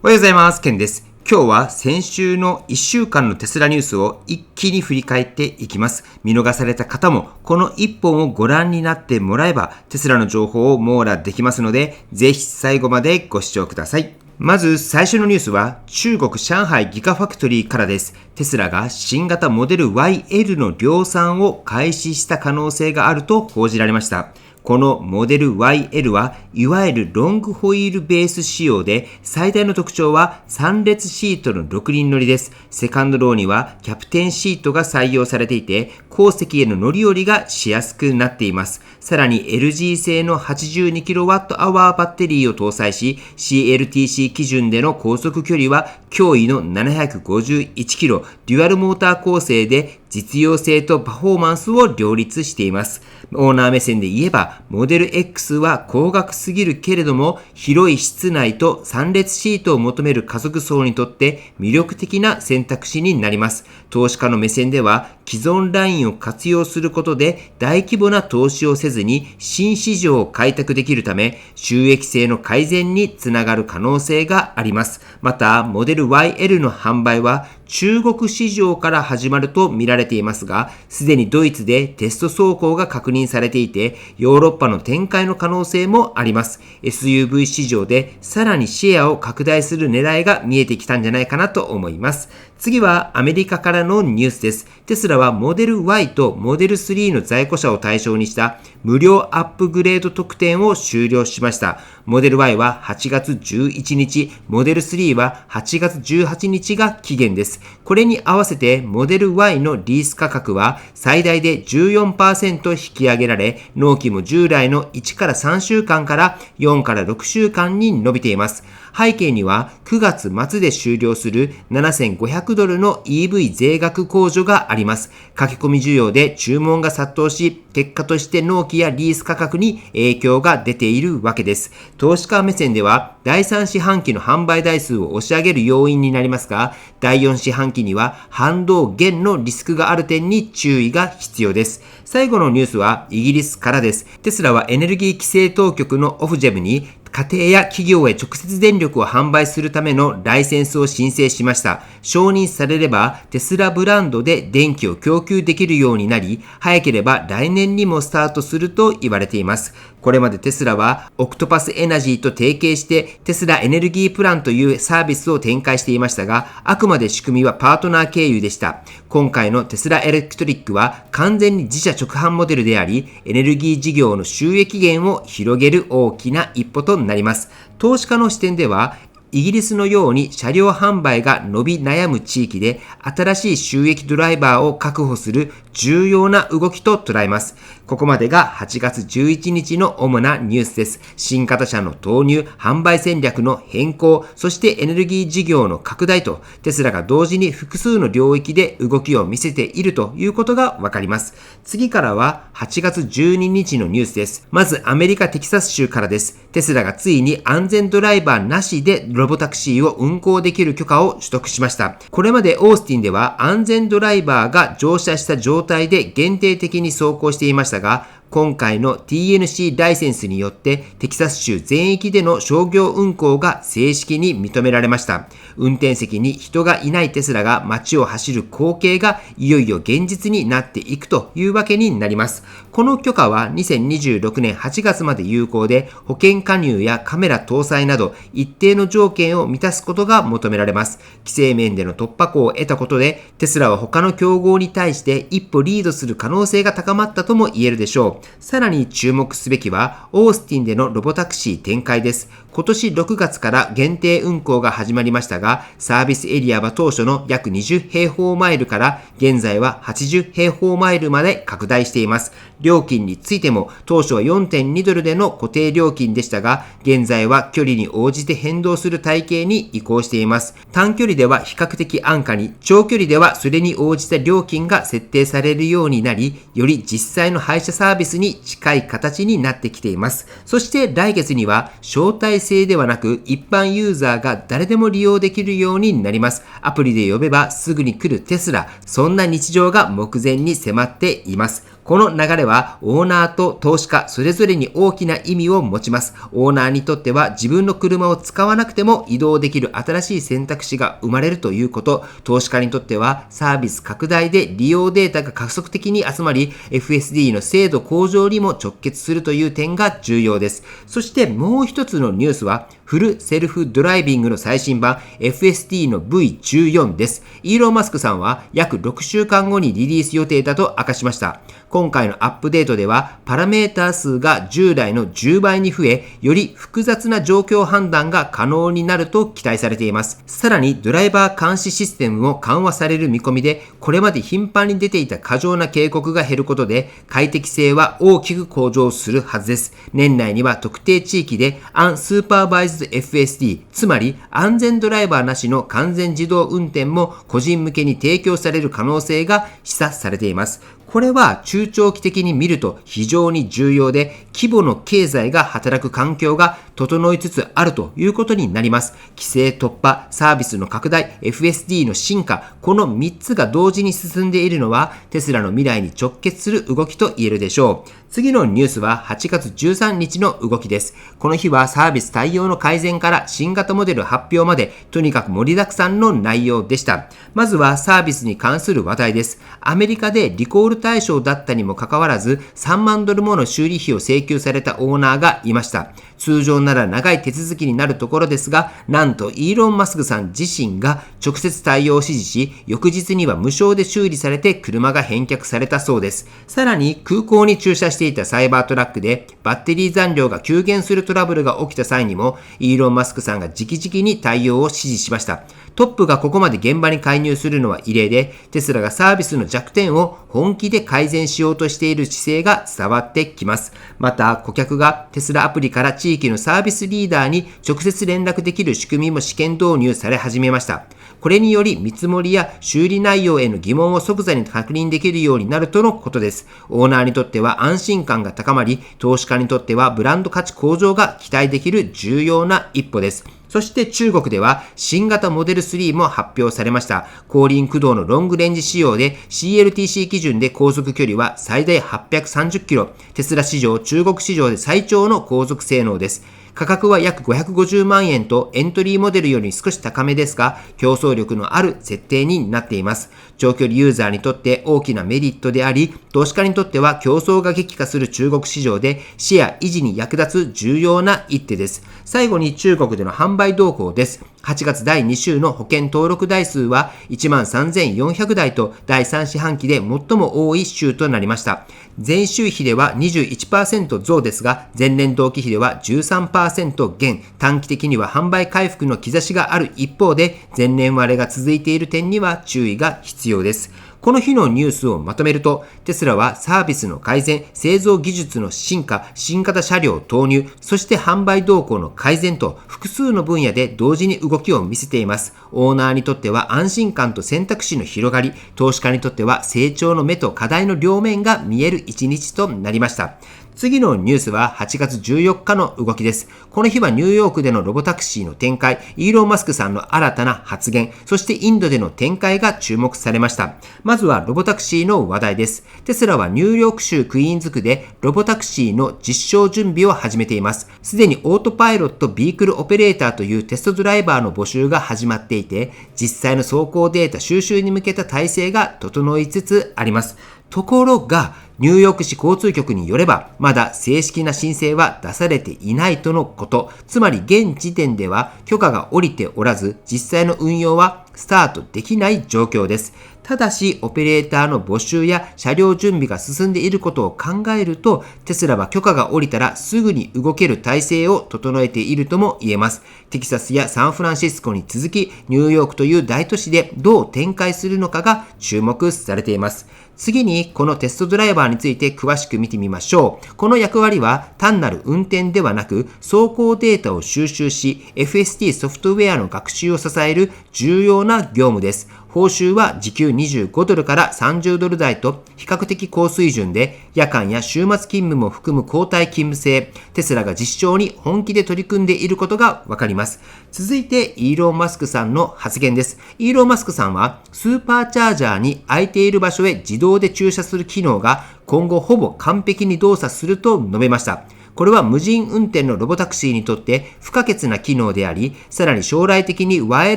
おはようございます。ケンです。今日は先週の1週間のテスラニュースを一気に振り返っていきます。見逃された方もこの1本をご覧になってもらえばテスラの情報を網羅できますので、ぜひ最後までご視聴ください。まず最初のニュースは中国上海ギガファクトリーからです。テスラが新型モデル YL の量産を開始した可能性があると報じられました。このモデル YL はいわゆるロングホイールベース仕様で、最大の特徴は3列シートの6人乗りです。セカンドローにはキャプテンシートが採用されていて、後席への乗り降りがしやすくなっています。さらに LG 製の 82kWh バッテリーを搭載し、CLTC 基準での高速距離は驚異の 751km、デュアルモーター構成で実用性とパフォーマンスを両立しています。オーナー目線で言えば、モデル X は高額すぎるけれども、広い室内と3列シートを求める家族層にとって魅力的な選択肢になります。投資家の目線では、既存ラインを活用することで大規模な投資をせずに新市場を開拓できるため、収益性の改善につながる可能性があります。また、モデル YL の販売は中国市場から始まると見られていますが、すでにドイツでテスト走行が確認されていて、ヨーロッパの展開の可能性もあります。SUV 市場でさらにシェアを拡大する狙いが見えてきたんじゃないかなと思います。次はアメリカからのニュースです。テスラはモデル Y とモデル3の在庫者を対象にした無料アップグレード特典を終了しました。モデル Y は8月11日、モデル3は8月18日が期限です。これに合わせてモデル Y のリース価格は最大で 14% 引き上げられ、納期も従来の1から3週間から4から6週間に伸びています。背景には9月末で終了する$7500の EV 税額控除があります。駆け込み需要で注文が殺到し、結果として納期やリース価格に影響が出ているわけです。投資家目線では第3四半期の販売台数を押し上げる要因になりますが、第4四半期には反動減のリスクがある点に注意が必要です。最後のニュースはイギリスからです。テスラはエネルギー規制当局のオフジェムに家庭や企業へ直接電力を販売するためのライセンスを申請しました。承認されればテスラブランドで電気を供給できるようになり、早ければ来年にもスタートすると言われています。これまでテスラはオクトパスエナジーと提携してテスラエネルギープランというサービスを展開していましたが、あくまで仕組みはパートナー経由でした。今回のテスラエレクトリックは完全に自社直販モデルであり、エネルギー事業の収益源を広げる大きな一歩となります。投資家の視点では、イギリスのように車両販売が伸び悩む地域で新しい収益ドライバーを確保する重要な動きと捉えます。ここまでが8月11日の主なニュースです。新型車の投入、販売戦略の変更、そしてエネルギー事業の拡大と、テスラが同時に複数の領域で動きを見せているということがわかります。次からは8月12日のニュースです。まずアメリカテキサス州からです。テスラがついに安全ドライバーなしでロボタクシーを運行できる許可を取得しました。これまでオースティンでは安全ドライバーが乗車した状態で限定的に走行していましたが、今回の TNC ライセンスによってテキサス州全域での商業運行が正式に認められました。運転席に人がいないテスラが街を走る光景がいよいよ現実になっていくというわけになります。この許可は2026年8月まで有効で、保険加入やカメラ搭載など一定の条件を満たすことが求められます。規制面での突破口を得たことで、テスラは他の競合に対して一歩リードする可能性が高まったとも言えるでしょう。さらに注目すべきはオースティンでのロボタクシー展開です。今年6月から限定運行が始まりましたが、サービスエリアは当初の約20平方マイルから現在は80平方マイルまで拡大しています。料金についても当初は $4.2 での固定料金でしたが、現在は距離に応じて変動する体系に移行しています。短距離では比較的安価に、長距離ではそれに応じた料金が設定されるようになり、より実際の配車サービスに近い形になってきています。そして来月には招待制ではなく一般ユーザーが誰でも利用できるようになります。アプリで呼べばすぐに来るテスラ、そんな日常が目前に迫っています。この流れはオーナーと投資家それぞれに大きな意味を持ちます。オーナーにとっては自分の車を使わなくても移動できる新しい選択肢が生まれるということ。投資家にとってはサービス拡大で利用データが加速的に集まり、FSD の精度向上にも直結するという点が重要です。そしてもう一つのニュースは、フルセルフドライビングの最新版 FSD の V14 です。イーロン・マスクさんは約6週間後にリリース予定だと明かしました。今回のアップデートではパラメータ数が従来の10倍に増え、より複雑な状況判断が可能になると期待されています。さらにドライバー監視システムも緩和される見込みで、これまで頻繁に出ていた過剰な警告が減ることで快適性は大きく向上するはずです。年内には特定地域でアンスーパーバイズFSD、つまり安全ドライバーなしの完全自動運転も個人向けに提供される可能性が示唆されています。これは中長期的に見ると非常に重要で、規模の経済が働く環境が整いつつあるということになります。規制突破、サービスの拡大、FSD の進化、この3つが同時に進んでいるのはテスラの未来に直結する動きと言えるでしょう。次のニュースは8月13日の動きです。この日はサービス対応の改善から新型モデル発表までとにかく盛りだくさんの内容でした。まずはサービスに関する話題です。アメリカでリコール対象だったにもかかわらず3万ドルもの修理費を請求されたオーナーがいました。通常なら長い手続きになるところですが、なんとイーロン・マスクさん自身が直接対応を指示し、翌日には無償で修理されて車が返却されたそうです。さらに空港に駐車していたサイバートラックでバッテリー残量が急減するトラブルが起きた際にも、イーロン・マスクさんが直々に対応を指示しました。トップがここまで現場に介入するのは異例で、テスラがサービスの弱点を本気で改善しようとしている姿勢が伝わってきます。また、顧客がテスラアプリから地域のサービスリーダーに直接連絡できる仕組みも試験導入され始めました。これにより見積もりや修理内容への疑問を即座に確認できるようになるとのことです。オーナーにとっては安心感が高まり、投資家にとってはブランド価値向上が期待できる重要な一歩です。そして中国では新型モデル3も発表されました。後輪駆動のロングレンジ仕様で CLTC 基準で航続距離は最大830キロ。テスラ史上、中国市場で最長の航続性能です。価格は約550万円とエントリーモデルより少し高めですが、競争力のある設定になっています。長距離ユーザーにとって大きなメリットであり、投資家にとっては競争が激化する中国市場でシェア維持に役立つ重要な一手です。最後に中国での販売動向です。8月第2週の保険登録台数は 13,400 台と第3四半期で最も多い週となりました。前週比では 21% 増ですが、前年同期比では 13% 減、短期的には販売回復の兆しがある一方で、前年割れが続いている点には注意が必要です。この日のニュースをまとめると、テスラはサービスの改善、製造技術の進化、新型車両投入、そして販売動向の改善と複数の分野で同時に動きを見せています。オーナーにとっては安心感と選択肢の広がり、投資家にとっては成長の目と課題の両面が見える一日となりました。次のニュースは8月14日の動きです。この日はニューヨークでのロボタクシーの展開、イーロン・マスクさんの新たな発言、そしてインドでの展開が注目されました。まずはロボタクシーの話題です。テスラはニューヨーク州クイーンズ区でロボタクシーの実証準備を始めています。すでにオートパイロットビークルオペレーターというテストドライバーの募集が始まっていて、実際の走行データ収集に向けた体制が整いつつあります。ところが、ニューヨーク市交通局によれば、まだ正式な申請は出されていないとのこと。つまり現時点では許可が下りておらず、実際の運用はスタートできない状況です。ただし、オペレーターの募集や車両準備が進んでいることを考えると、テスラは許可が下りたらすぐに動ける体制を整えているとも言えます。テキサスやサンフランシスコに続き、ニューヨークという大都市でどう展開するのかが注目されています。次に、このテストドライバーについて詳しく見てみましょう。この役割は単なる運転ではなく、走行データを収集し、FSD ソフトウェアの学習を支える重要な業務です。報酬は時給25ドルから30ドル台と比較的高水準で、夜間や週末勤務も含む交代勤務制、テスラが実証に本気で取り組んでいることがわかります。続いて、イーロン・マスクさんの発言です。イーロン・マスクさんは、スーパーチャージャーに空いている場所へ自動で駐車する機能が今後ほぼ完璧に動作すると述べました。これは無人運転のロボタクシーにとって不可欠な機能であり、さらに将来的にワイヤ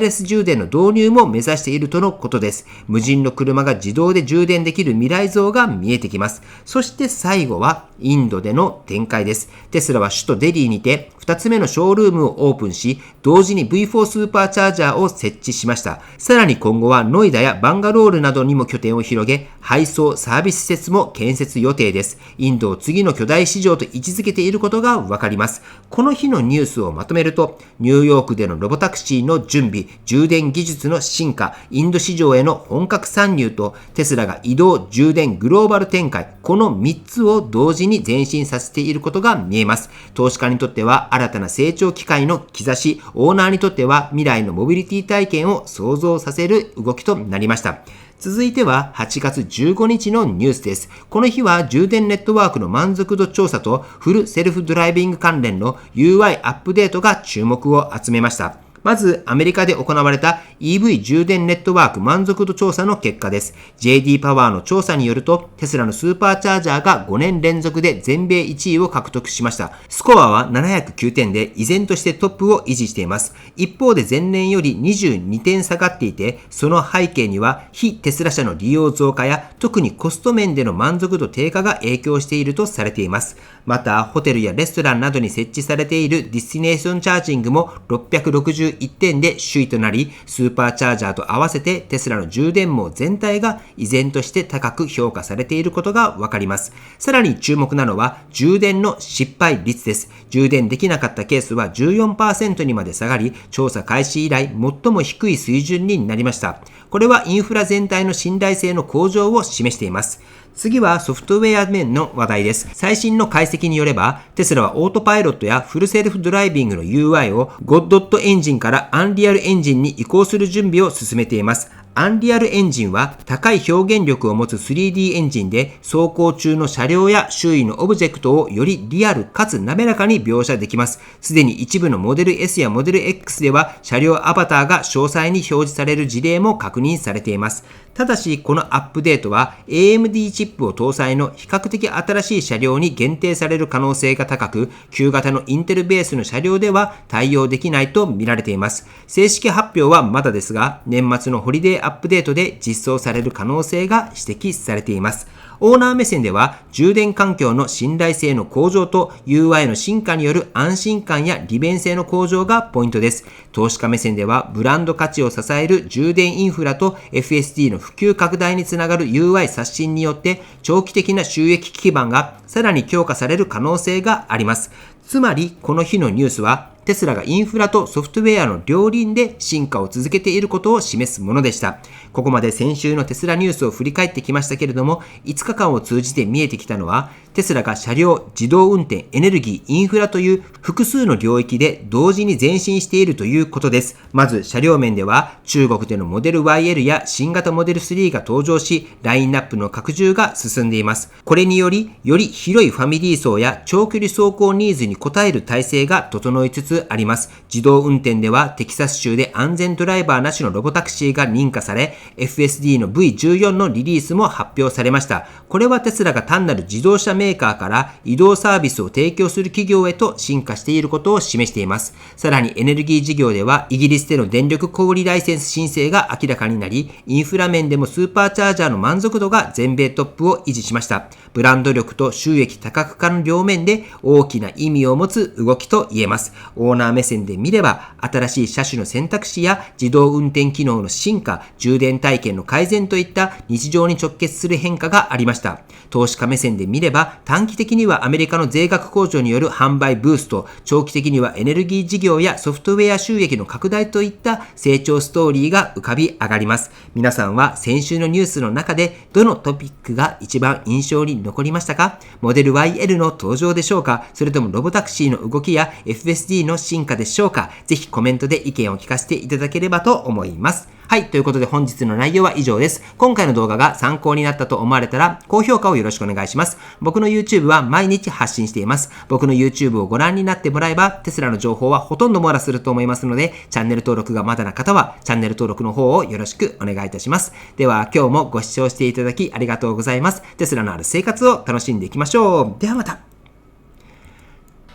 レス充電の導入も目指しているとのことです。無人の車が自動で充電できる未来像が見えてきます。そして最後はインドでの展開です。テスラは首都デリーにて2つ目のショールームをオープンし、同時に V4 スーパーチャージャーを設置しました。さらに今後はノイダやバンガロールなどにも拠点を広げ、配送サービス施設も建設予定です。インドを次の巨大市場と位置づけていることがわかります。この日のニュースをまとめると、ニューヨークでのロボタクシーの準備、充電技術の進化、インド市場への本格参入と、テスラが移動、充電、グローバル展開、この3つを同時に前進させていることが見えます。投資家にとっては新たな成長機会の兆し、オーナーにとっては未来のモビリティ体験を想像させる動きとなりました。続いては8月15日のニュースです。この日は充電ネットワークの満足度調査とフルセルフドライビング関連の UI アップデートが注目を集めました。まず、アメリカで行われた EV 充電ネットワーク満足度調査の結果です。JD パワーの調査によると、テスラのスーパーチャージャーが5年連続で全米1位を獲得しました。スコアは709点で依然としてトップを維持しています。一方で前年より22点下がっていて、その背景には非テスラ車の利用増加や特にコスト面での満足度低下が影響しているとされています。また、ホテルやレストランなどに設置されているディスティネーションチャージングも661点で首位となり、スーパーチャージャーと合わせてテスラの充電網全体が依然として高く評価されていることがわかります。さらに注目なのは充電の失敗率です。充電できなかったケースは 14% にまで下がり、調査開始以来最も低い水準になりました。これはインフラ全体の信頼性の向上を示しています。次はソフトウェア面の話題です。最新の解析によれば、テスラはオートパイロットやフルセルフドライビングの UI を Godot エンジンからアンリアルエンジンに移行する準備を進めています。アンリアルエンジンは高い表現力を持つ 3D エンジンで走行中の車両や周囲のオブジェクトをよりリアルかつ滑らかに描写できます。すでに一部のモデル S やモデル X では車両アバターが詳細に表示される事例も確認されています。ただし、このアップデートは AMD チップを搭載の比較的新しい車両に限定される可能性が高く、旧型のインテルベースの車両では対応できないと見られています。正式発表はまだですが、年末のホリデーアップデートで実装される可能性が指摘されています。オーナー目線では、充電環境の信頼性の向上と UI の進化による安心感や利便性の向上がポイントです。投資家目線では、ブランド価値を支える充電インフラと FSD の普及拡大につながる UI 刷新によって、長期的な収益基盤がさらに強化される可能性があります。つまり、この日のニュースは、テスラがインフラとソフトウェアの両輪で進化を続けていることを示すものでした。ここまで先週のテスラニュースを振り返ってきましたけれども、5日間を通じて見えてきたのは、テスラが車両、自動運転、エネルギー、インフラという複数の領域で同時に前進しているということです。まず車両面では、中国でのモデル YL や新型モデル3が登場し、ラインナップの拡充が進んでいます。これにより、より広いファミリー層や長距離走行ニーズに応える体制が整いつつあります。自動運転ではテキサス州で安全ドライバーなしのロボタクシーが認可され、FSD の V14 のリリースも発表されました。これはテスラが単なる自動車メーカーから移動サービスを提供する企業へと進化していることを示しています。さらにエネルギー事業ではイギリスでの電力小売ライセンス申請が明らかになり、インフラ面でもスーパーチャージャーの満足度が全米トップを維持しました。ブランド力と収益多角化の両面で大きな意味を持つ動きと言えます。オーナー目線で見れば、新しい車種の選択肢や自動運転機能の進化、充電体験の改善といった日常に直結する変化がありました。投資家目線で見れば、短期的にはアメリカの税額控除による販売ブースト、長期的にはエネルギー事業やソフトウェア収益の拡大といった成長ストーリーが浮かび上がります。皆さんは先週のニュースの中でどのトピックが一番印象に残りましたか？モデル YL の登場でしょうか？それともロボタクシーの動きや FSD の進化でしょうか？ぜひコメントで意見を聞かせていただければと思います。はい。ということで本日の内容は以上です。今回の動画が参考になったと思われたら、高評価をよろしくお願いします。僕の YouTube は毎日発信しています。僕の YouTube をご覧になってもらえば、テスラの情報はほとんど網羅すると思いますので、チャンネル登録がまだな方は、チャンネル登録の方をよろしくお願いいたします。では、今日もご視聴していただきありがとうございます。テスラのある生活を楽しんでいきましょう。ではまた。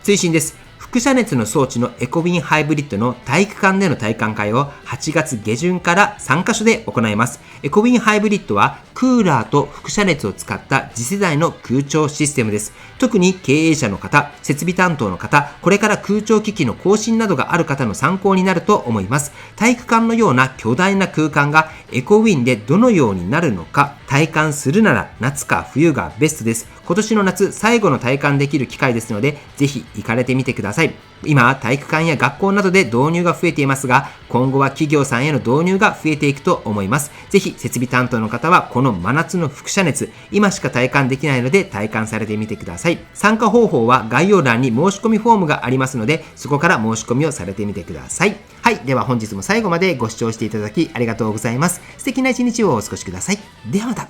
追伸です。輻射熱の装置のエコビンハイブリッドの体育館での体感会を8月下旬から3カ所で行います。エコビンハイブリッドはクーラーと輻射熱を使った次世代の空調システムです。特に経営者の方、設備担当の方、これから空調機器の更新などがある方の参考になると思います。体育館のような巨大な空間がエコウィンでどのようになるのか体感するなら夏か冬がベストです。今年の夏最後の体感できる機会ですので、ぜひ行かれてみてください。今、体育館や学校などで導入が増えていますが、今後は企業さんへの導入が増えていくと思います。ぜひ設備担当の方はこの真夏の輻射熱、今しか体感できないので体感されてみてください。参加方法は概要欄に申し込みフォームがありますので、そこから申し込みをされてみてください。はい。では本日も最後までご視聴していただきありがとうございます。素敵な一日をお過ごしください。ではまた。